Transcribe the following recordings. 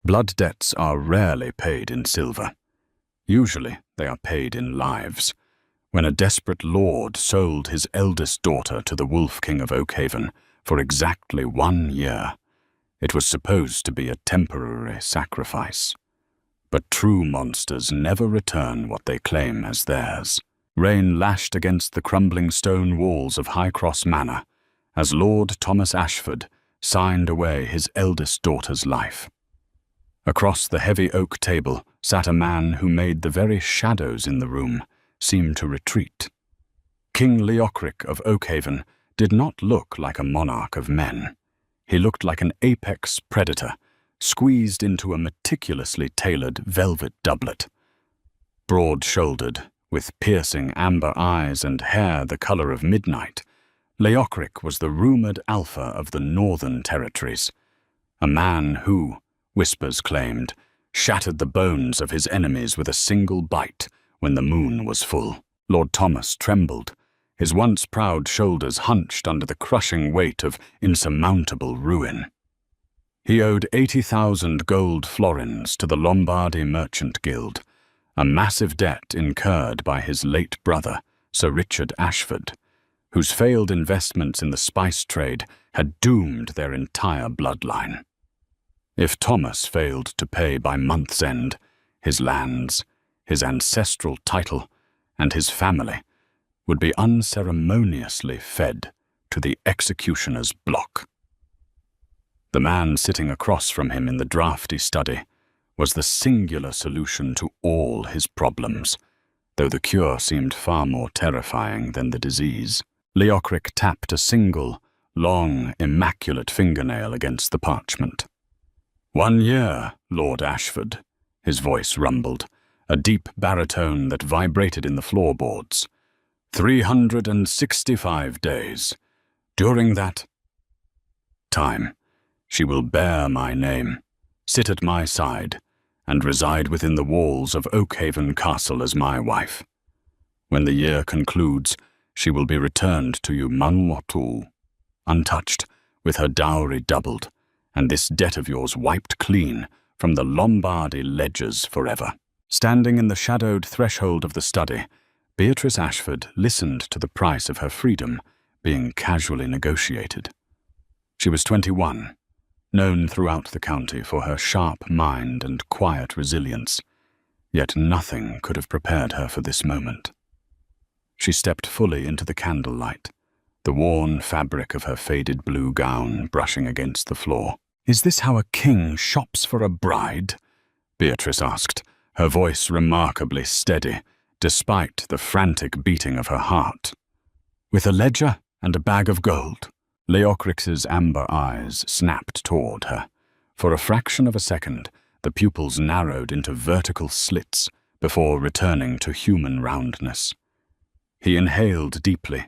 Blood debts are rarely paid in silver. Usually they are paid in lives. When a desperate lord sold his eldest daughter to the Wolf King of Oakhaven for exactly 1 year, it was supposed to be a temporary sacrifice. But true monsters never return what they claim as theirs. Rain lashed against the crumbling stone walls of Highcross Manor as Lord Thomas Ashford signed away his eldest daughter's life. Across the heavy oak table sat a man who made the very shadows in the room seem to retreat. King Leocric of Oakhaven did not look like a monarch of men. He looked like an apex predator, squeezed into a meticulously tailored velvet doublet. Broad-shouldered, with piercing amber eyes and hair the color of midnight, Leocric was the rumored alpha of the Northern Territories, a man who, whispers claimed, shattered the bones of his enemies with a single bite when the moon was full. Lord Thomas trembled, his once proud shoulders hunched under the crushing weight of insurmountable ruin. He owed 80,000 gold florins to the Lombardy Merchant Guild, a massive debt incurred by his late brother, Sir Richard Ashford, whose failed investments in the spice trade had doomed their entire bloodline. If Thomas failed to pay by month's end, his lands, his ancestral title, and his family would be unceremoniously fed to the executioner's block. The man sitting across from him in the drafty study was the singular solution to all his problems, though the cure seemed far more terrifying than the disease. Leocric tapped a single, long, immaculate fingernail against the parchment. 1 year, Lord Ashford, his voice rumbled, a deep baritone that vibrated in the floorboards. 365 days. During that time, she will bear my name, sit at my side, and reside within the walls of Oakhaven Castle as my wife. When the year concludes, she will be returned to you Manwatul, untouched, with her dowry doubled, and this debt of yours wiped clean from the Lombardy ledgers forever. Standing in the shadowed threshold of the study, Beatrice Ashford listened to the price of her freedom being casually negotiated. She was 21, known throughout the county for her sharp mind and quiet resilience, yet nothing could have prepared her for this moment. She stepped fully into the candlelight, the worn fabric of her faded blue gown brushing against the floor. "Is this how a king shops for a bride?" Beatrice asked, her voice remarkably steady, despite the frantic beating of her heart. "With a ledger and a bag of gold?" Leocric's amber eyes snapped toward her. For a fraction of a second, the pupils narrowed into vertical slits before returning to human roundness. He inhaled deeply,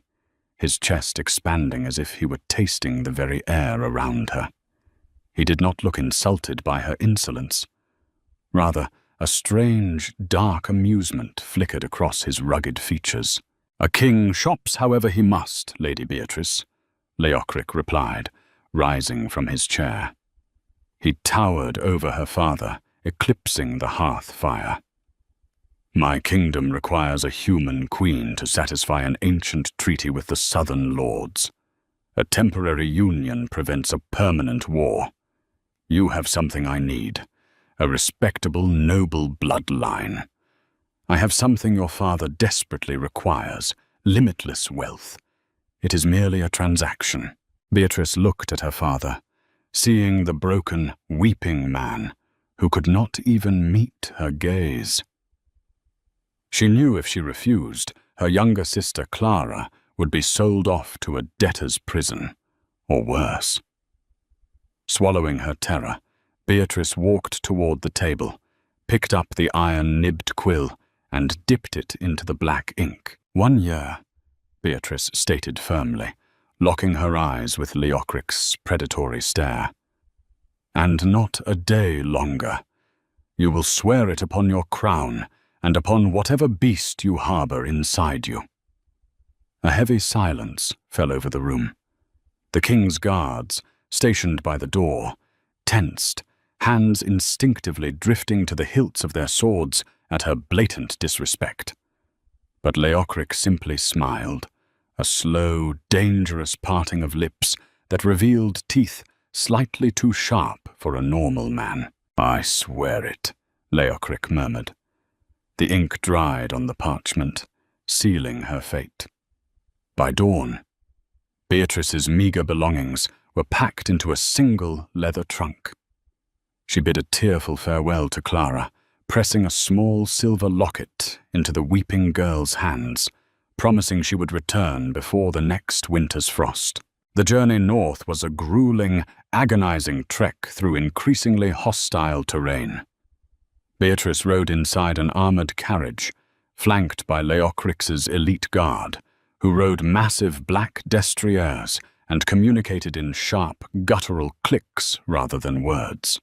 his chest expanding as if he were tasting the very air around her. He did not look insulted by her insolence. Rather, a strange, dark amusement flickered across his rugged features. "A king shops however he must, Lady Beatrice," Leocric replied, rising from his chair. He towered over her father, eclipsing the hearth fire. "My kingdom requires a human queen to satisfy an ancient treaty with the southern lords. A temporary union prevents a permanent war. You have something I need, a respectable, noble bloodline. I have something your father desperately requires, limitless wealth. It is merely a transaction." Beatrice looked at her father, seeing the broken, weeping man who could not even meet her gaze. She knew if she refused, her younger sister Clara would be sold off to a debtor's prison, or worse. Swallowing her terror, Beatrice walked toward the table, picked up the iron-nibbed quill, and dipped it into the black ink. 1 year, Beatrice stated firmly, locking her eyes with Leocric's predatory stare. "And not a day longer. You will swear it upon your crown, and upon whatever beast you harbor inside you." A heavy silence fell over the room. The king's guards, stationed by the door, tensed hands instinctively drifting to the hilts of their swords at her blatant disrespect. But Leocric simply smiled, a slow, dangerous parting of lips that revealed teeth slightly too sharp for a normal man. "I swear it," Leocric murmured. The ink dried on the parchment, sealing her fate. By dawn, Beatrice's meager belongings were packed into a single leather trunk. She bid a tearful farewell to Clara, pressing a small silver locket into the weeping girl's hands, promising she would return before the next winter's frost. The journey north was a grueling, agonizing trek through increasingly hostile terrain. Beatrice rode inside an armored carriage, flanked by Leocric's elite guard, who rode massive black destriers and communicated in sharp, guttural clicks rather than words.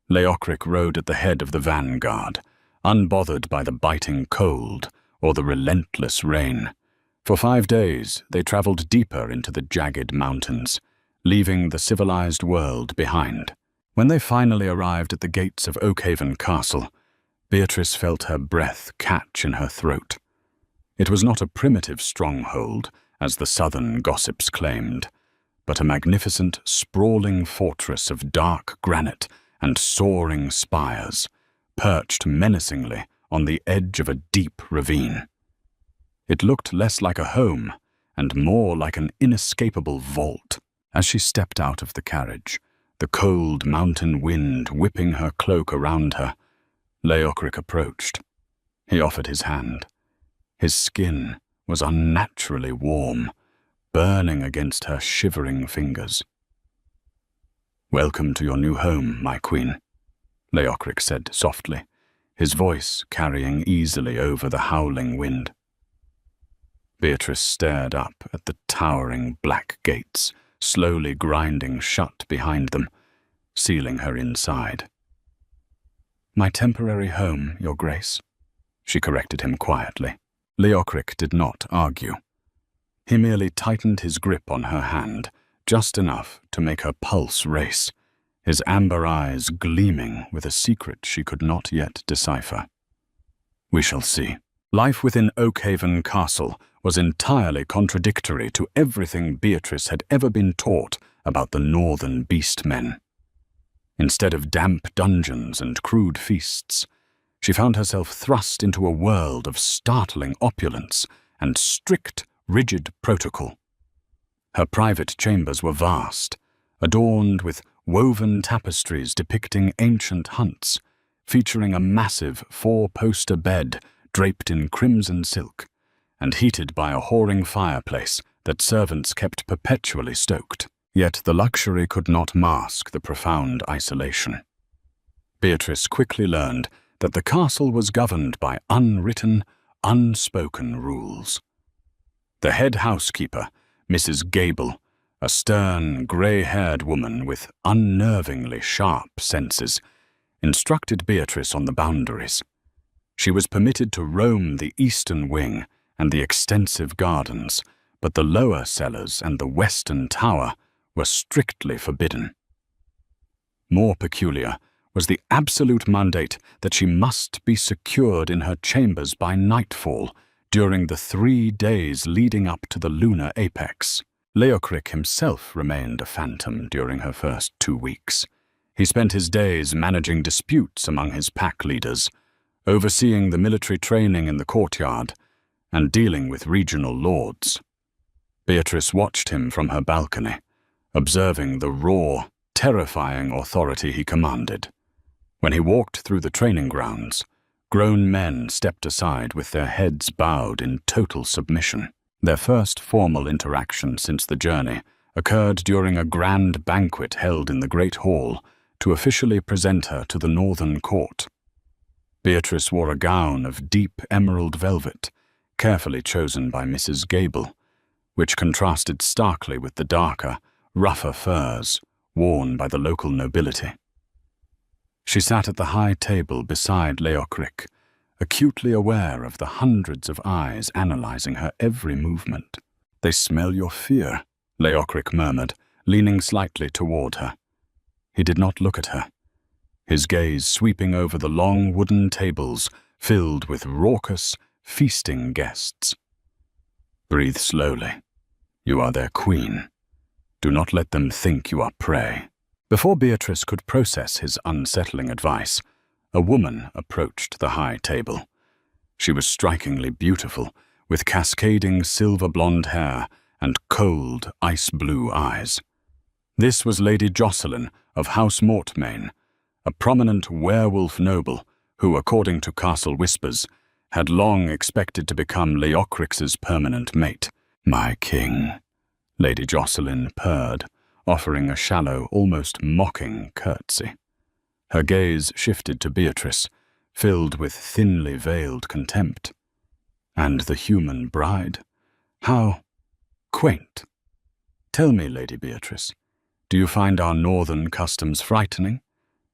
Leocric rode at the head of the vanguard, unbothered by the biting cold or the relentless rain. For 5 days, they traveled deeper into the jagged mountains, leaving the civilized world behind. When they finally arrived at the gates of Oakhaven Castle, Beatrice felt her breath catch in her throat. It was not a primitive stronghold, as the southern gossips claimed, but a magnificent, sprawling fortress of dark granite and soaring spires, perched menacingly on the edge of a deep ravine. It looked less like a home and more like an inescapable vault. As she stepped out of the carriage, the cold mountain wind whipping her cloak around her, Leocric approached. He offered his hand. His skin was unnaturally warm, burning against her shivering fingers. "Welcome to your new home, my queen," Leocric said softly, his voice carrying easily over the howling wind. Beatrice stared up at the towering black gates, slowly grinding shut behind them, sealing her inside. "My temporary home, Your Grace," she corrected him quietly. Leocric did not argue. He merely tightened his grip on her hand, just enough to make her pulse race, his amber eyes gleaming with a secret she could not yet decipher. "We shall see." Life within Oakhaven Castle was entirely contradictory to everything Beatrice had ever been taught about the northern beastmen. Instead of damp dungeons and crude feasts, she found herself thrust into a world of startling opulence and strict, rigid protocol. Her private chambers were vast, adorned with woven tapestries depicting ancient hunts, featuring a massive 4-poster bed draped in crimson silk, and heated by a hoaring fireplace that servants kept perpetually stoked. Yet the luxury could not mask the profound isolation. Beatrice quickly learned that the castle was governed by unwritten, unspoken rules. The head housekeeper, Mrs. Gable, a stern, grey-haired woman with unnervingly sharp senses, instructed Beatrice on the boundaries. She was permitted to roam the eastern wing and the extensive gardens, but the lower cellars and the western tower were strictly forbidden. More peculiar was the absolute mandate that she must be secured in her chambers by nightfall during the 3 days leading up to the lunar apex. Leocric himself remained a phantom during her first 2 weeks. He spent his days managing disputes among his pack leaders, overseeing the military training in the courtyard, and dealing with regional lords. Beatrice watched him from her balcony, observing the raw, terrifying authority he commanded. When he walked through the training grounds, grown men stepped aside with their heads bowed in total submission. Their first formal interaction since the journey occurred during a grand banquet held in the Great Hall to officially present her to the Northern Court. Beatrice wore a gown of deep emerald velvet, carefully chosen by Mrs. Gable, which contrasted starkly with the darker, rougher furs worn by the local nobility. She sat at the high table beside Leocric, acutely aware of the hundreds of eyes analyzing her every movement. "They smell your fear," Leocric murmured, leaning slightly toward her. He did not look at her. his gaze sweeping over the long wooden tables filled with raucous, feasting guests. Breathe slowly. You are their queen. Do not let them think you are prey. Before Beatrice could process his unsettling advice, a woman approached the high table. She was strikingly beautiful, with cascading silver-blonde hair and cold, ice-blue eyes. This was Lady Jocelyn of House Mortmain, a prominent werewolf noble who, according to castle whispers, had long expected to become Leocric's permanent mate. "My king," Lady Jocelyn purred, offering a shallow, almost mocking curtsy. Her gaze shifted to Beatrice, filled with thinly veiled contempt. And the human bride? How quaint. Tell me, Lady Beatrice, do you find our northern customs frightening?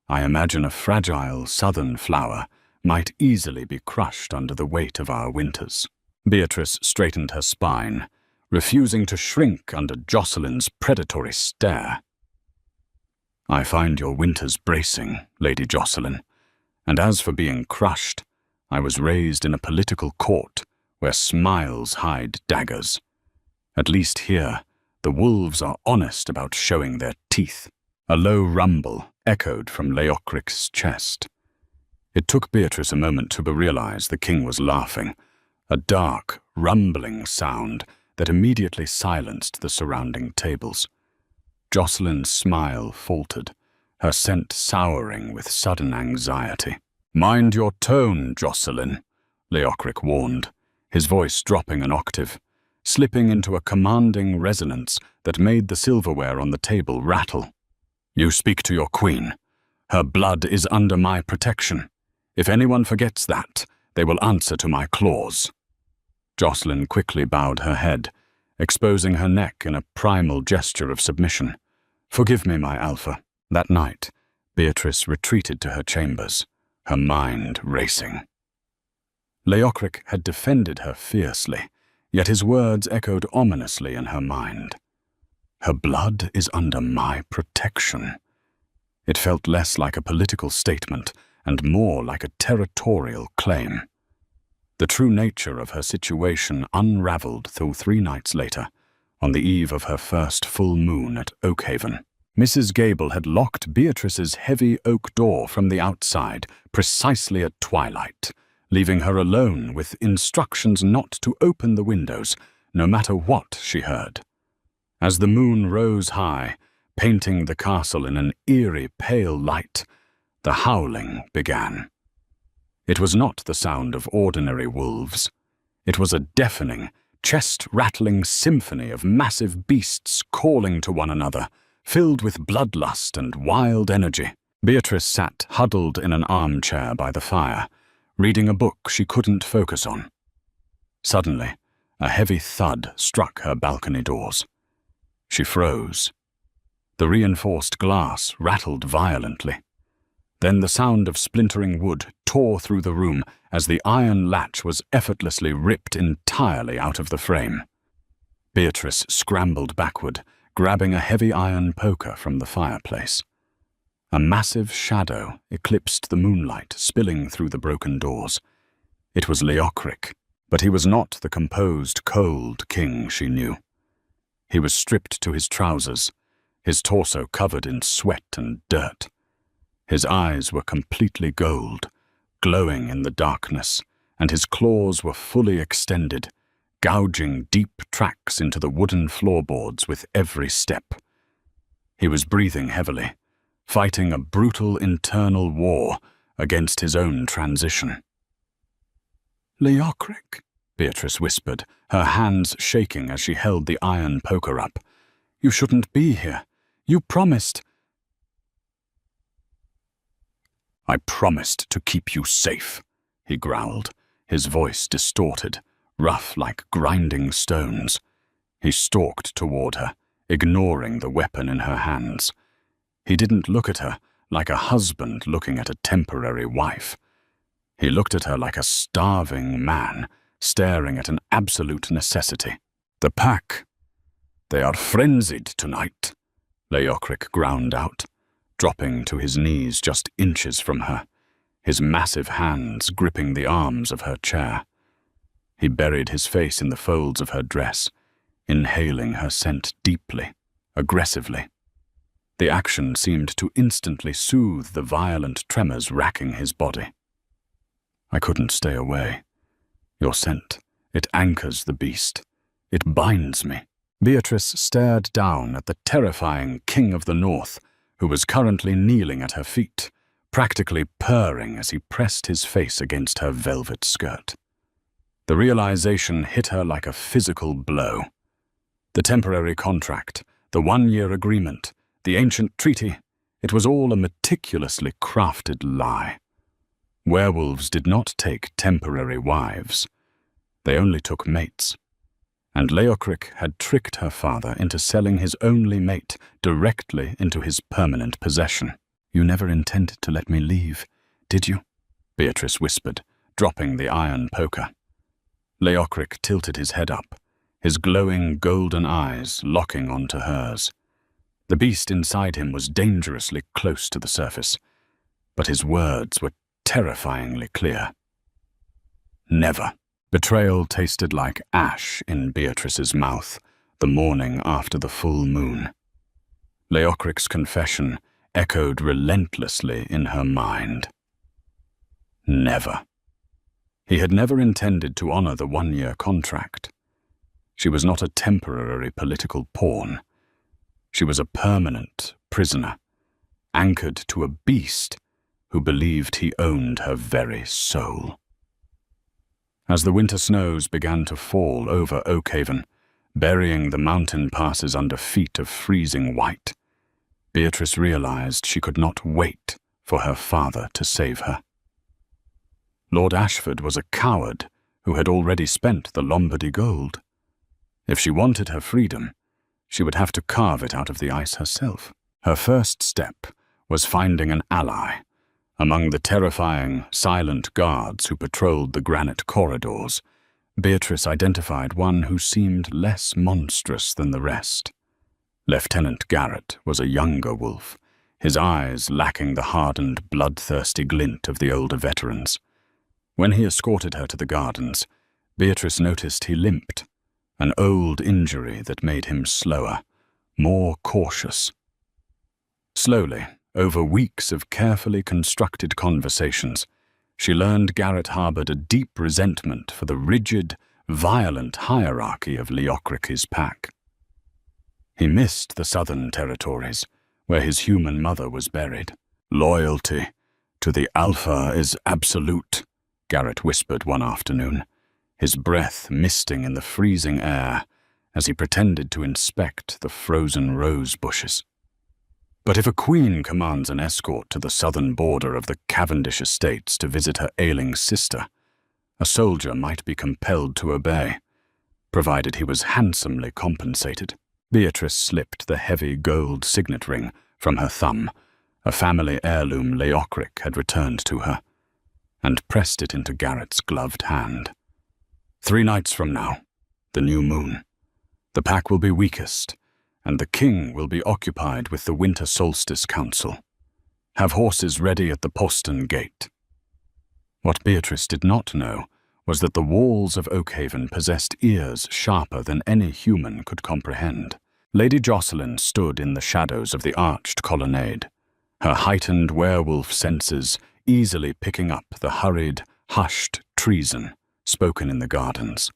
I imagine a fragile southern flower might easily be crushed under the weight of our winters. Beatrice straightened her spine, refusing to shrink under Jocelyn's predatory stare. I find your winters bracing, Lady Jocelyn, and as for being crushed, I was raised in a political court where smiles hide daggers. At least here, the wolves are honest about showing their teeth. A low rumble echoed from Leocric's chest. It took Beatrice a moment to realize the king was laughing, a dark, rumbling sound that immediately silenced the surrounding tables. Jocelyn's smile faltered, her scent souring with sudden anxiety. "Mind your tone, Jocelyn," Leocric warned, his voice dropping an octave, slipping into a commanding resonance that made the silverware on the table rattle. "You speak to your queen. Her blood is under my protection. If anyone forgets that, they will answer to my claws." Jocelyn quickly bowed her head, exposing her neck in a primal gesture of submission. "Forgive me, my alpha." That night, Beatrice retreated to her chambers, her mind racing. Leocric had defended her fiercely, yet his words echoed ominously in her mind. Her blood is under my protection. It felt less like a political statement and more like a territorial claim. The true nature of her situation unraveled till 3 nights later, on the eve of her first full moon at Oakhaven. Mrs. Gable had locked Beatrice's heavy oak door from the outside precisely at twilight, leaving her alone with instructions not to open the windows, no matter what she heard. As the moon rose high, painting the castle in an eerie pale light, the howling began. It was not the sound of ordinary wolves. It was a deafening, chest-rattling symphony of massive beasts calling to one another, filled with bloodlust and wild energy. Beatrice sat huddled in an armchair by the fire, reading a book she couldn't focus on. Suddenly, a heavy thud struck her balcony doors. She froze. The reinforced glass rattled violently. Then the sound of splintering wood tore through the room as the iron latch was effortlessly ripped entirely out of the frame. Beatrice scrambled backward, grabbing a heavy iron poker from the fireplace. A massive shadow eclipsed the moonlight spilling through the broken doors. It was Leocric, but he was not the composed, cold king she knew. He was stripped to his trousers, his torso covered in sweat and dirt. His eyes were completely gold, glowing in the darkness, and his claws were fully extended, gouging deep tracks into the wooden floorboards with every step. He was breathing heavily, fighting a brutal internal war against his own transition. "Leocric," Beatrice whispered, her hands shaking as she held the iron poker up. "You shouldn't be here. You promised—" "I promised to keep you safe," he growled, his voice distorted, rough like grinding stones. He stalked toward her, ignoring the weapon in her hands. He didn't look at her like a husband looking at a temporary wife. He looked at her like a starving man, staring at an absolute necessity. "The pack. They are frenzied tonight," Leocric ground out. dropping to his knees just inches from her, his massive hands gripping the arms of her chair. He buried his face in the folds of her dress, inhaling her scent deeply, aggressively. The action seemed to instantly soothe the violent tremors racking his body. I couldn't stay away. Your scent, it anchors the beast. It binds me. Beatrice stared down at the terrifying King of the North, who was currently kneeling at her feet, practically purring as he pressed his face against her velvet skirt. The realization hit her like a physical blow. The temporary contract, the 1-year agreement, the ancient treaty, it was all a meticulously crafted lie. Werewolves did not take temporary wives. They only took mates. And Leocric had tricked her father into selling his only mate directly into his permanent possession. "You never intended to let me leave, did you?" Beatrice whispered, dropping the iron poker. Leocric tilted his head up, his glowing golden eyes locking onto hers. The beast inside him was dangerously close to the surface, but his words were terrifyingly clear. Never. Betrayal tasted like ash in Beatrice's mouth the morning after the full moon. Leocric's confession echoed relentlessly in her mind. Never. He had never intended to honor the 1-year contract. She was not a temporary political pawn. She was a permanent prisoner, anchored to a beast who believed he owned her very soul. As the winter snows began to fall over Oakhaven, burying the mountain passes under feet of freezing white, Beatrice realized she could not wait for her father to save her. Lord Ashford was a coward who had already spent the Lombardy gold. If she wanted her freedom, she would have to carve it out of the ice herself. Her first step was finding an ally among the terrifying, silent guards who patrolled the granite corridors. Beatrice identified one who seemed less monstrous than the rest. Lieutenant Garrett was a younger wolf, his eyes lacking the hardened, bloodthirsty glint of the older veterans. When he escorted her to the gardens, Beatrice noticed he limped, an old injury that made him slower, more cautious. Slowly, over weeks of carefully constructed conversations, she learned Garrett harbored a deep resentment for the rigid, violent hierarchy of Leocric's pack. He missed the southern territories, where his human mother was buried. "Loyalty to the Alpha is absolute," Garrett whispered one afternoon, his breath misting in the freezing air as he pretended to inspect the frozen rose bushes. But if a queen commands an escort to the southern border of the Cavendish estates to visit her ailing sister, a soldier might be compelled to obey, provided he was handsomely compensated. Beatrice slipped the heavy gold signet ring from her thumb, a family heirloom Leocric had returned to her, and pressed it into Garrett's gloved hand. 3 nights from now, the new moon. The pack will be weakest, and the king will be occupied with the Winter Solstice Council. Have horses ready at the postern gate. What Beatrice did not know was that the walls of Oakhaven possessed ears sharper than any human could comprehend. Lady Jocelyn stood in the shadows of the arched colonnade, her heightened werewolf senses easily picking up the hurried, hushed treason spoken in the gardens.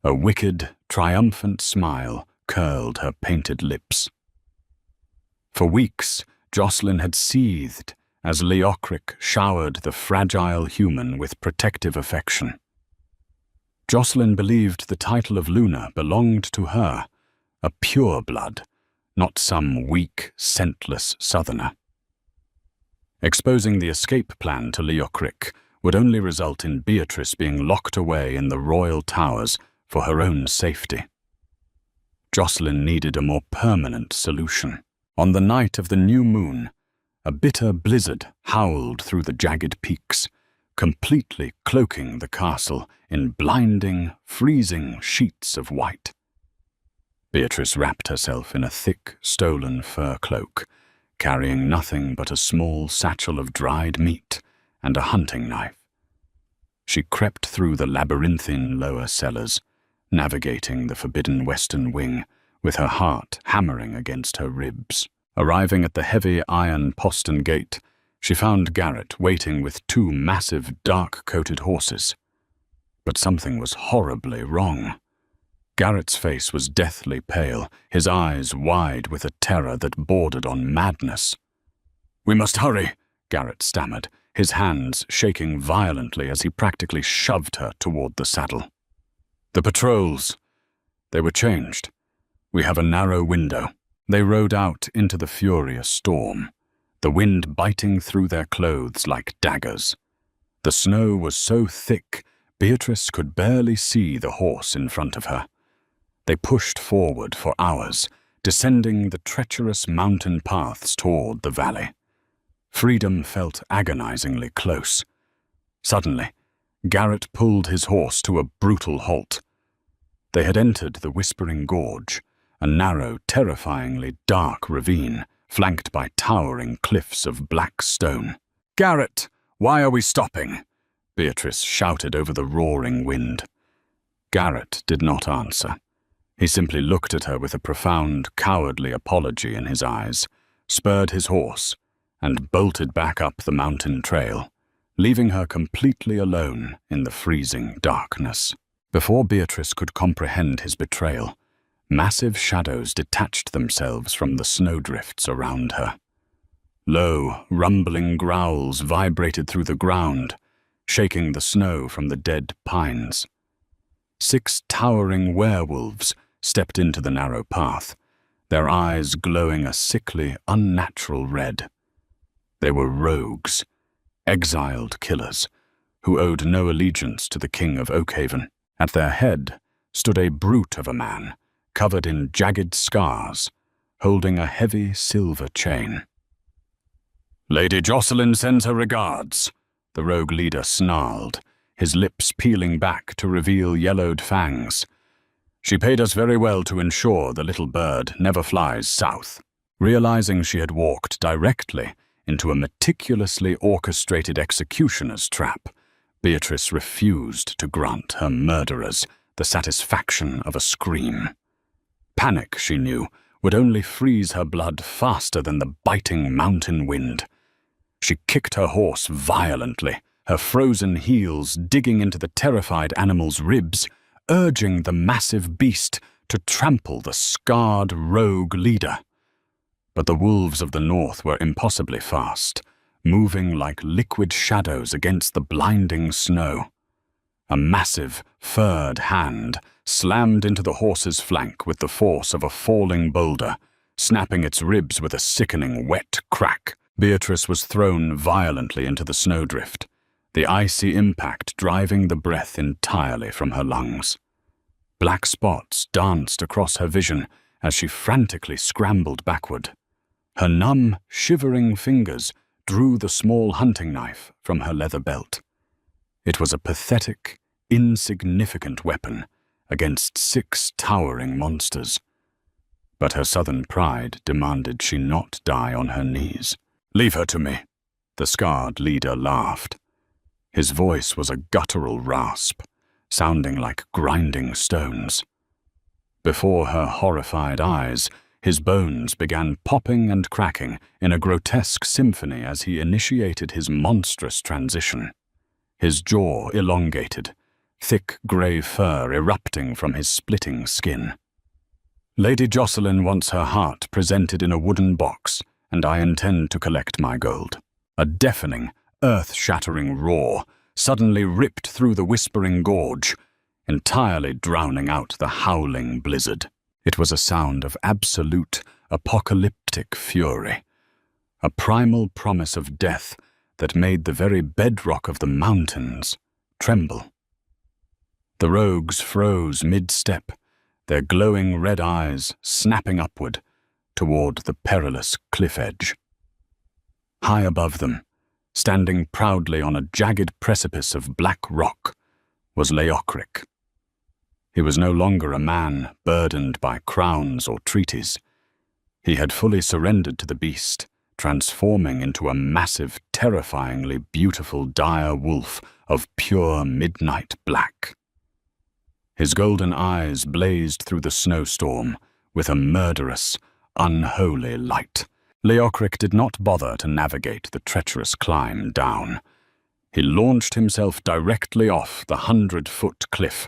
A wicked, triumphant smile curled her painted lips. For weeks, Jocelyn had seethed as Leocric showered the fragile human with protective affection. Jocelyn believed the title of Luna belonged to her, a pure blood, not some weak, scentless southerner. Exposing the escape plan to Leocric would only result in Beatrice being locked away in the royal towers for her own safety. Jocelyn needed a more permanent solution. On the night of the new moon, a bitter blizzard howled through the jagged peaks, completely cloaking the castle in blinding, freezing sheets of white. Beatrice wrapped herself in a thick, stolen fur cloak, carrying nothing but a small satchel of dried meat and a hunting knife. She crept through the labyrinthine lower cellars, navigating the forbidden western wing, with her heart hammering against her ribs. Arriving at the heavy iron postern gate, she found Garrett waiting with two massive, dark-coated horses. But something was horribly wrong. Garrett's face was deathly pale, his eyes wide with a terror that bordered on madness. "We must hurry," Garrett stammered, his hands shaking violently as he practically shoved her toward the saddle. "The patrols. They were changed. We have a narrow window." They rode out into the furious storm, the wind biting through their clothes like daggers. The snow was so thick, Beatrice could barely see the horse in front of her. They pushed forward for hours, descending the treacherous mountain paths toward the valley. Freedom felt agonizingly close. Suddenly, Garrett pulled his horse to a brutal halt. They had entered the Whispering Gorge, a narrow, terrifyingly dark ravine, flanked by towering cliffs of black stone. "Garrett, why are we stopping?" Beatrice shouted over the roaring wind. Garrett did not answer. He simply looked at her with a profound, cowardly apology in his eyes, spurred his horse, and bolted back up the mountain trail, leaving her completely alone in the freezing darkness. Before Beatrice could comprehend his betrayal, massive shadows detached themselves from the snowdrifts around her. Low, rumbling growls vibrated through the ground, shaking the snow from the dead pines. 6 towering werewolves stepped into the narrow path, their eyes glowing a sickly, unnatural red. They were rogues, exiled killers, who owed no allegiance to the King of Oakhaven. At their head stood a brute of a man, covered in jagged scars, holding a heavy silver chain. "Lady Jocelyn sends her regards," the rogue leader snarled, his lips peeling back to reveal yellowed fangs. "She paid us very well to ensure the little bird never flies south." Realizing she had walked directly into a meticulously orchestrated executioner's trap, Beatrice refused to grant her murderers the satisfaction of a scream. Panic, she knew, would only freeze her blood faster than the biting mountain wind. She kicked her horse violently, her frozen heels digging into the terrified animal's ribs, urging the massive beast to trample the scarred rogue leader. But the wolves of the north were impossibly fast, moving like liquid shadows against the blinding snow. A massive, furred hand slammed into the horse's flank with the force of a falling boulder, snapping its ribs with a sickening wet crack. Beatrice was thrown violently into the snowdrift, the icy impact driving the breath entirely from her lungs. Black spots danced across her vision as she frantically scrambled backward. Her numb, shivering fingers drew the small hunting knife from her leather belt. It was a pathetic, insignificant weapon against 6 towering monsters. But her southern pride demanded she not die on her knees. "Leave her to me," the scarred leader laughed. His voice was a guttural rasp, sounding like grinding stones. Before her horrified eyes, his bones began popping and cracking in a grotesque symphony as he initiated his monstrous transition. His jaw elongated, thick grey fur erupting from his splitting skin. "Lady Jocelyn wants her heart presented in a wooden box, and I intend to collect my gold." A deafening, earth-shattering roar suddenly ripped through the Whispering Gorge, entirely drowning out the howling blizzard. It was a sound of absolute, apocalyptic fury, a primal promise of death that made the very bedrock of the mountains tremble. The rogues froze mid-step, their glowing red eyes snapping upward toward the perilous cliff edge. High above them, standing proudly on a jagged precipice of black rock, was Leocric. He was no longer a man burdened by crowns or treaties. He had fully surrendered to the beast, transforming into a massive, terrifyingly beautiful dire wolf of pure midnight black. His golden eyes blazed through the snowstorm with a murderous, unholy light. Leocric did not bother to navigate the treacherous climb down. He launched himself directly off the 100-foot cliff.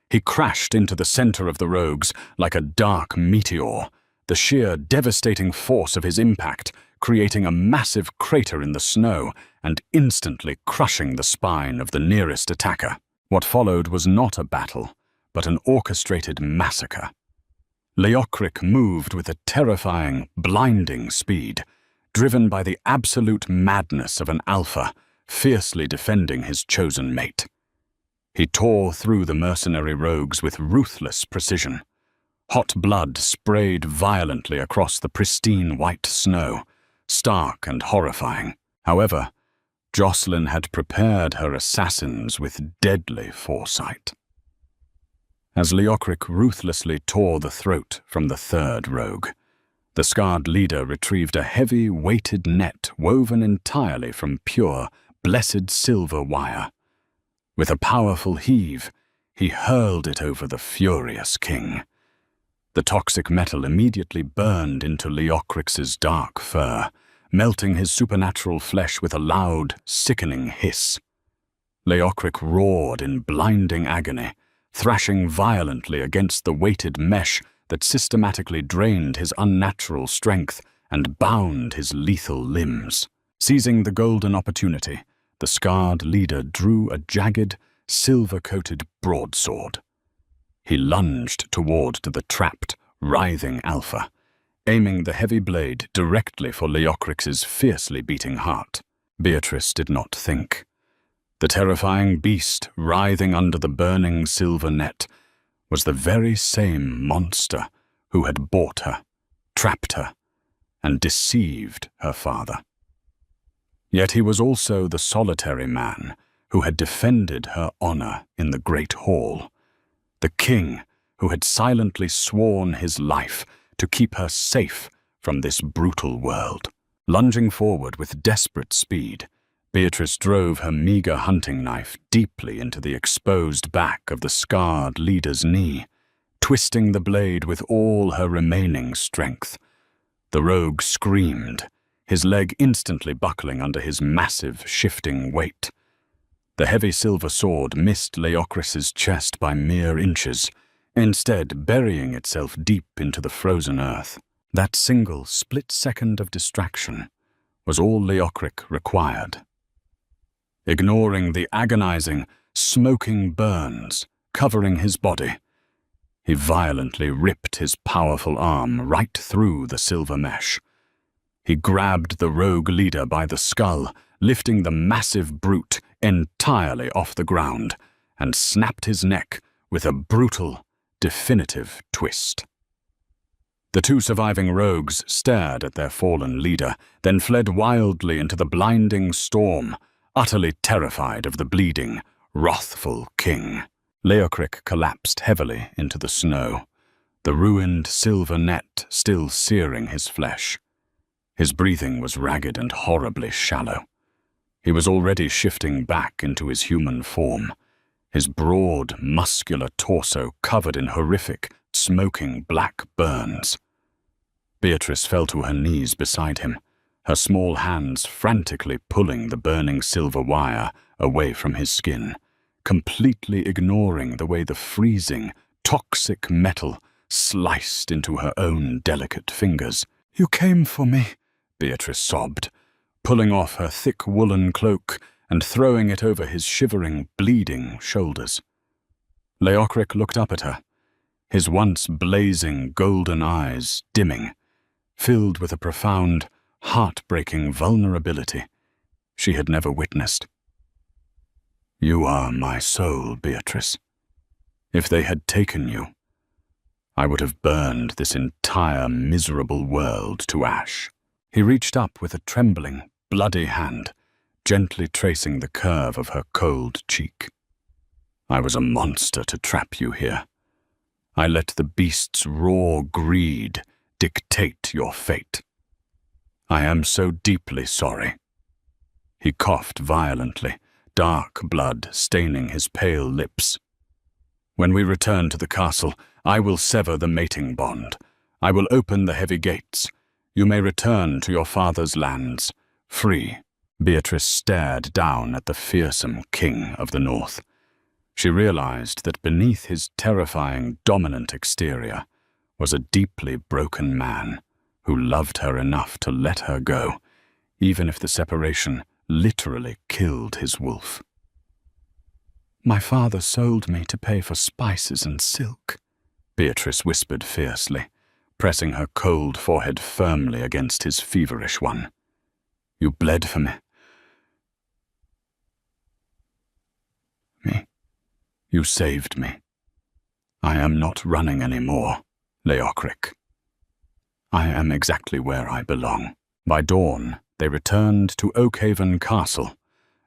He crashed into the center of the rogues like a dark meteor, the sheer devastating force of his impact creating a massive crater in the snow and instantly crushing the spine of the nearest attacker. What followed was not a battle, but an orchestrated massacre. Leocric moved with a terrifying, blinding speed, driven by the absolute madness of an alpha, fiercely defending his chosen mate. He tore through the mercenary rogues with ruthless precision. Hot blood sprayed violently across the pristine white snow, stark and horrifying. However, Jocelyn had prepared her assassins with deadly foresight. As Leocric ruthlessly tore the throat from the third rogue, the scarred leader retrieved a heavy, weighted net woven entirely from pure, blessed silver wire. With a powerful heave, he hurled it over the furious king. The toxic metal immediately burned into Leocric's dark fur, melting his supernatural flesh with a loud, sickening hiss. Leocric roared in blinding agony, thrashing violently against the weighted mesh that systematically drained his unnatural strength and bound his lethal limbs. Seizing the golden opportunity, the scarred leader drew a jagged, silver-coated broadsword. He lunged toward the trapped, writhing alpha, aiming the heavy blade directly for Leocric's fiercely beating heart. Beatrice did not think. The terrifying beast writhing under the burning silver net was the very same monster who had bought her, trapped her, and deceived her father. Yet he was also the solitary man who had defended her honor in the great hall, the king who had silently sworn his life to keep her safe from this brutal world. Lunging forward with desperate speed, Beatrice drove her meager hunting knife deeply into the exposed back of the scarred leader's knee, twisting the blade with all her remaining strength. The rogue screamed, his leg instantly buckling under his massive, shifting weight. The heavy silver sword missed Leocric's chest by mere inches, instead burying itself deep into the frozen earth. That single split second of distraction was all Leocric required. Ignoring the agonizing, smoking burns covering his body, he violently ripped his powerful arm right through the silver mesh. He grabbed the rogue leader by the skull, lifting the massive brute entirely off the ground, and snapped his neck with a brutal, definitive twist. The two surviving rogues stared at their fallen leader, then fled wildly into the blinding storm, utterly terrified of the bleeding, wrathful king. Leocric collapsed heavily into the snow, the ruined silver net still searing his flesh. His breathing was ragged and horribly shallow. He was already shifting back into his human form, his broad, muscular torso covered in horrific, smoking black burns. Beatrice fell to her knees beside him, her small hands frantically pulling the burning silver wire away from his skin, completely ignoring the way the freezing, toxic metal sliced into her own delicate fingers. "You came for me," Beatrice sobbed, pulling off her thick woolen cloak and throwing it over his shivering, bleeding shoulders. Leocric looked up at her, his once blazing golden eyes dimming, filled with a profound, heartbreaking vulnerability she had never witnessed. "You are my soul, Beatrice. If they had taken you, I would have burned this entire miserable world to ash." He reached up with a trembling, bloody hand, gently tracing the curve of her cold cheek. "I was a monster to trap you here. I let the beast's raw greed dictate your fate. I am so deeply sorry." He coughed violently, dark blood staining his pale lips. "When we return to the castle, I will sever the mating bond. I will open the heavy gates. You may return to your father's lands, free." Beatrice stared down at the fearsome king of the north. She realized that beneath his terrifying, dominant exterior was a deeply broken man who loved her enough to let her go, even if the separation literally killed his wolf. "My father sold me to pay for spices and silk," Beatrice whispered fiercely, pressing her cold forehead firmly against his feverish one. "You bled for me. You saved me. I am not running anymore, Leokric. I am exactly where I belong." By dawn, they returned to Oakhaven Castle,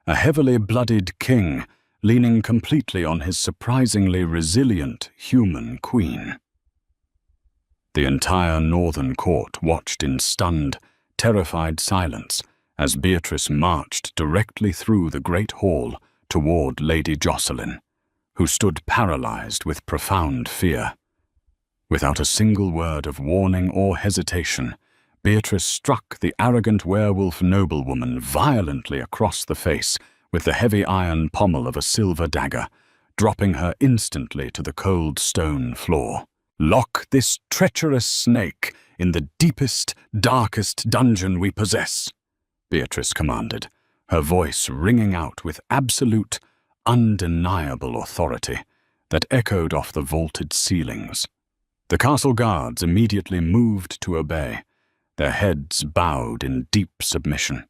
a heavily bloodied king leaning completely on his surprisingly resilient human queen. The entire northern court watched in stunned, terrified silence as Beatrice marched directly through the great hall toward Lady Jocelyn, who stood paralyzed with profound fear. Without a single word of warning or hesitation, Beatrice struck the arrogant werewolf noblewoman violently across the face with the heavy iron pommel of a silver dagger, dropping her instantly to the cold stone floor. "Lock this treacherous snake in the deepest, darkest dungeon we possess," Beatrice commanded, her voice ringing out with absolute, undeniable authority that echoed off the vaulted ceilings. The castle guards immediately moved to obey, their heads bowed in deep submission.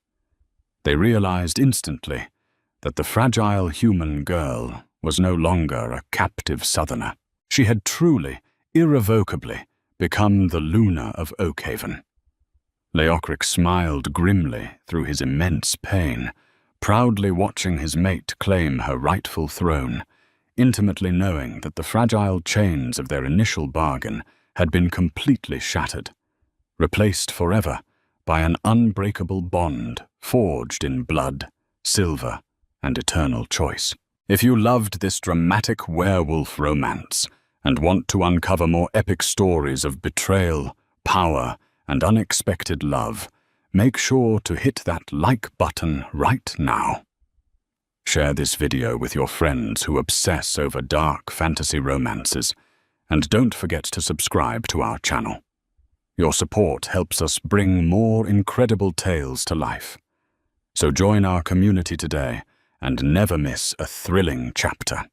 They realized instantly that the fragile human girl was no longer a captive southerner. She had truly, irrevocably become the Luna of Oakhaven. Leokric smiled grimly through his immense pain, proudly watching his mate claim her rightful throne, intimately knowing that the fragile chains of their initial bargain had been completely shattered, replaced forever by an unbreakable bond forged in blood, silver, and eternal choice. If you loved this dramatic werewolf romance and want to uncover more epic stories of betrayal, power, and unexpected love, make sure to hit that like button right now. Share this video with your friends who obsess over dark fantasy romances, and don't forget to subscribe to our channel. Your support helps us bring more incredible tales to life. So join our community today and never miss a thrilling chapter.